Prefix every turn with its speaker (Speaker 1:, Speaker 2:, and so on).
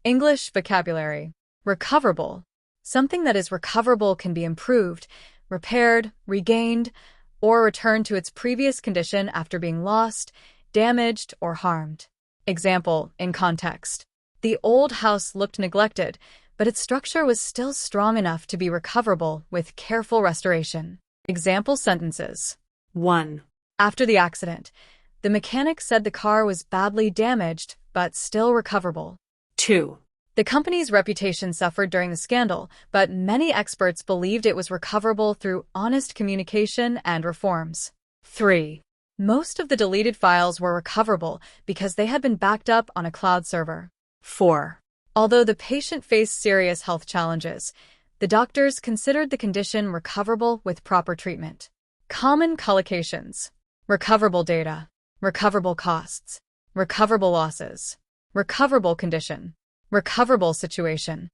Speaker 1: English vocabulary. Recoverable. Something that is recoverable can be improved, repaired, regained, or returned to its previous condition after being lost, damaged, or harmed. Example, in context. The old house looked neglected, but its structure was still strong enough to be recoverable with careful restoration. Example sentences.
Speaker 2: 1.
Speaker 1: After the accident, the mechanic said the car was badly damaged, but still recoverable.
Speaker 2: 2.
Speaker 1: The company's reputation suffered during the scandal, but many experts believed it was recoverable through honest communication and reforms. 3. Most of the deleted files were recoverable because they had been backed up on a cloud server. 4. Although the patient faced serious health challenges, the doctors considered the condition recoverable with proper treatment. Common collocations. Recoverable data. Recoverable costs. Recoverable losses. Recoverable condition. Recoverable situation.